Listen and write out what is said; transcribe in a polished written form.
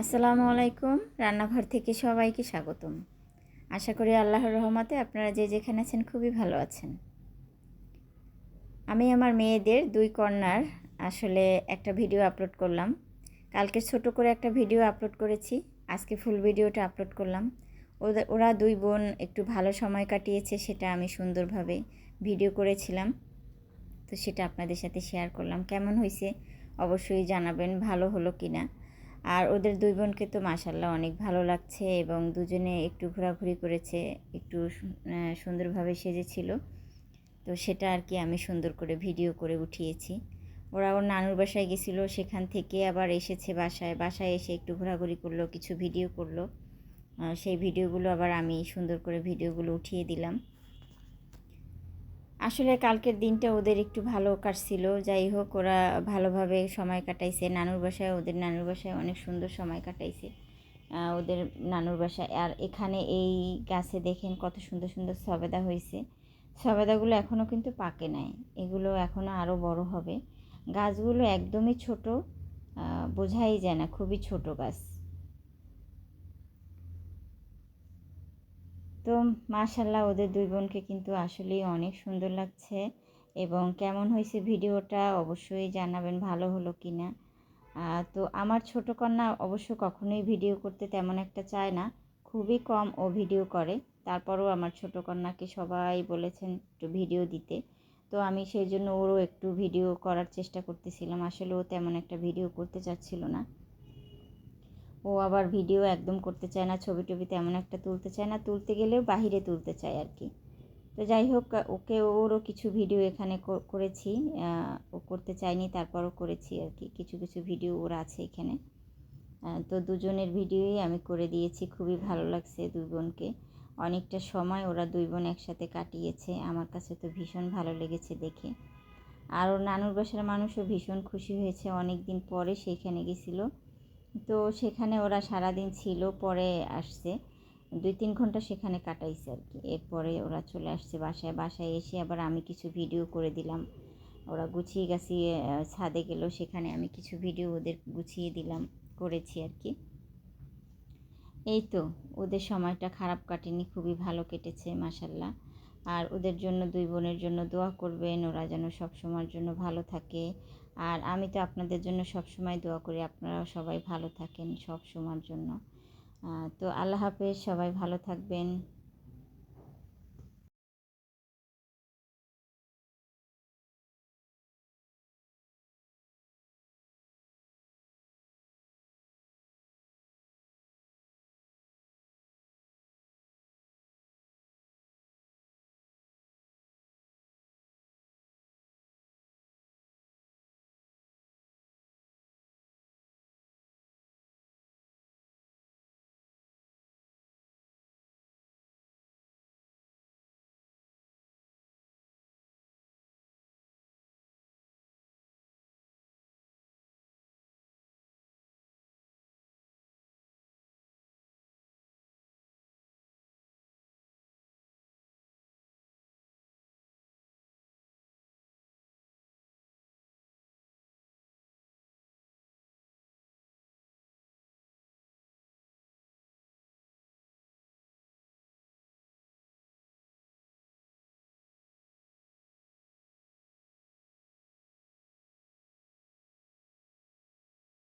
আসসালামু আলাইকুম। রান্নাঘর থেকে সবাইকে স্বাগতম। আশা করি আল্লাহর রহমতে আপনারা যে যেখানে আছেন খুবই ভালো আছেন। আমি আমার মেয়েদের দুই কন্যার আসলে একটা ভিডিও আপলোড করলাম। কালকে ছোট করে একটা ভিডিও আপলোড করেছি, আজকে ফুল ভিডিওটা আপলোড করলাম। ওরা দুই বোন একটু ভালো সময় কাটিয়েছে, সেটা আমি সুন্দরভাবে ভিডিও করেছিলাম, তো সেটা আপনাদের সাথে শেয়ার করলাম। কেমন হয়েছে অবশ্যই জানাবেন, ভালো হলো কি না। আর ওদের দুই বোনকে তো মাশাআল্লাহ অনেক ভালো লাগছে, এবং দুজনে একটু ঘোরাঘুরি করেছে, একটু সুন্দরভাবে সেজেছিল। তো সেটা আর কি আমি সুন্দর করে ভিডিও করে উঠিয়েছি। ওরা ওর নানুর বাসায় গেছিলো, সেখান থেকে আবার এসেছে বাসায় এসে একটু ঘোরাঘুরি করলো, কিছু ভিডিও করলো। সেই ভিডিওগুলো আবার আমি সুন্দর করে ভিডিওগুলো উঠিয়ে দিলাম। আসলে কালকের দিনটা ওদের একটু ভালো কাটছিল, যাই হোক ওরা ভালোভাবে সময় কাটাইছে। ওদের নানুর বাসায় অনেক সুন্দর সময় কাটাইছে ওদের নানুর বাসায়। আর এখানে এই গাছে দেখেন কত সুন্দর সুন্দর সবেদা হয়েছে। সবেদাগুলো এখনও কিন্তু পাকে নাই, এগুলো এখনও আরও বড় হবে। গাছগুলো একদমই ছোট, বোঝাই যায় না, খুবই ছোট গাছ। তো মাশাল্লাহ ওদের দুই বোনকে কিন্তু আসলেই অনেক সুন্দর লাগছে। এবং কেমন হয়েছে ভিডিওটা অবশ্যই জানাবেন, ভালো হলো কি না। তো আমার ছোট কন্যা অবশ্য কখনোই ভিডিও করতে তেমন একটা চায় না, খুবই কম ও ভিডিও করে। তারপরও আমার ছোট কন্যাকে সবাই বলেছেন একটু ভিডিও দিতে, তো আমি সেই জন্য ওরও একটু ভিডিও করার চেষ্টা করতেছিলাম। আসলে ও তেমন একটা ভিডিও করতে চাচ্ছিল না, ও আবার ভিডিও একদম করতে চায় না, ছবি টবি তেমন একটা তুলতে চায় না, তুলতে গেলেও বাহিরে তুলতে চায় আর কি। তো যাই হোক, ওরও কিছু ভিডিও এখানে করেছি, ও করতে চায়নি তারপরও করেছি আর কি। কিছু কিছু ভিডিও ওর আছে এখানে। তো দুজনের ভিডিওই আমি করে দিয়েছি। খুবই ভালো লাগছে দুই বোনকে, অনেকটা সময় ওরা দুই বোন একসাথে কাটিয়েছে, আমার কাছে তো ভীষণ ভালো লেগেছে দেখে। আর ওর নানুর বাসার মানুষও ভীষণ খুশি হয়েছে, অনেক দিন পরে সেইখানে গেছিলো। তো সেখানে ওরা সারাদিন ছিল, পরে আসছে 2-3 ঘন্টা সেখানে কাটাইছে আর কি। এরপরে ওরা চলে আসছে বাসায় এসে আবার আমি কিছু ভিডিও করে দিলাম। ওরা গুছিয়ে গাছিয়ে ছাদে গেল, সেখানে আমি কিছু ভিডিও ওদের গুছিয়ে দিলাম, করেছি আর কি। এই তো, ওদের সময়টা খারাপ কাটেনি, খুবই ভালো কেটেছে মাশাল্লাহ। আর ওদের জন্য, দুই বোনের জন্য দোয়া করবেন, ওরা যেন সব সময়ের জন্য ভালো থাকে। আর আমি তো আপনাদের জন্য সব সময় দোয়া করি, আপনারাও সবাই ভালো থাকেন সব সময়ের জন্য। তো আল্লাহ হাফেজ, সবাই ভালো থাকবেন।